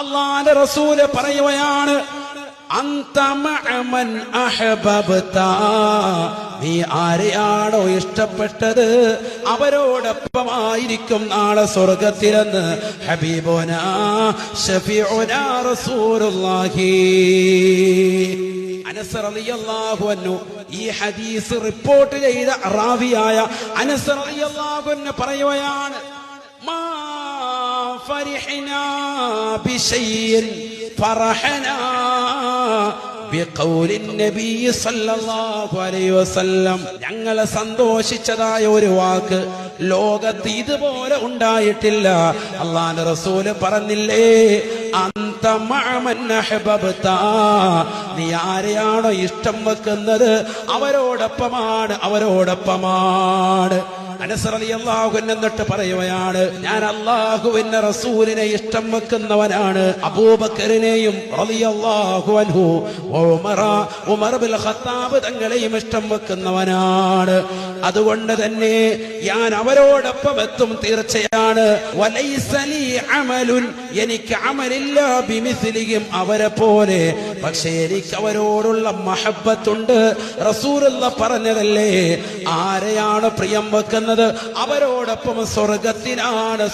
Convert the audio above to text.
അല്ലാഹുവിന്റെ റസൂല് പറയുകയാണ്, അന്ത മഅമൻ അഹബബ്ത, നീ ആരെയാണോ ഇഷ്ടപ്പെട്ടത് അവരോടൊപ്പമായിരിക്കും നാളെ സ്വർഗത്തിലെന്ന് ഹബീബുനാ ശഫീഉനാ റസൂലുള്ളാഹി. അനസ് റളിയല്ലാഹു അൻഹു ഈ ഹദീസ് റിപ്പോർട്ട് ചെയ്ത റാവിയായ അനസ് റളിയല്ലാഹു അൻഹു പറയുകയാണ്, മാ ഫരിഹ്നാ ബിശൈഇൻ ഫറഹനാ ബിഖൗലി നബി സല്ലല്ലാഹു അലൈഹി വസല്ലം. ഞങ്ങളെ സന്തോഷിച്ചതായ ഒരു വാക്ക് ലോകത്ത് ഇതുപോലെ ഉണ്ടായിട്ടില്ല. അല്ലാഹുവിന്റെ റസൂല് പറഞ്ഞില്ലേ, അന്ത മഅമൻ അഹബബ്ത, നീ ആരെയാണോ ഇഷ്ടം വെക്കുന്നത് അവരോടൊപ്പമാണ്. അനസ് റളിയല്ലാഹു അൻഹു എന്നിട്ട് പറയുകയാണ്, ഞാൻ അല്ലാഹുവിന്റെ റസൂലിനെ ഇഷ്ടം വെക്കുന്നവനാണ്, അബൂബക്കറിനെയും റളിയല്ലാഹു അൻഹു ഉമർ ബിൻ ഖത്താബ് തങ്ങളെയും ഇഷ്ടം വെക്കുന്നവനാണ്. അതുകൊണ്ട് തന്നെ ഞാൻ അവരോടൊപ്പം എത്തും തീർച്ചയാണ്. വലൈസ ലീ അമലുൻ, എനിക്ക് അമലില്ല ബിമിസ്ലിഹിം, അവരെ പോലെ, പക്ഷേ എനിക്ക് അവരോടുള്ള മഹബ്ബത്തുണ്ട്. റസൂലുള്ളാഹി പറഞ്ഞതല്ലേ, ആരെയാണ് പ്രിയം വെക്കുന്നത് അവരോടൊപ്പം സ്വർഗത്തിലാണ്.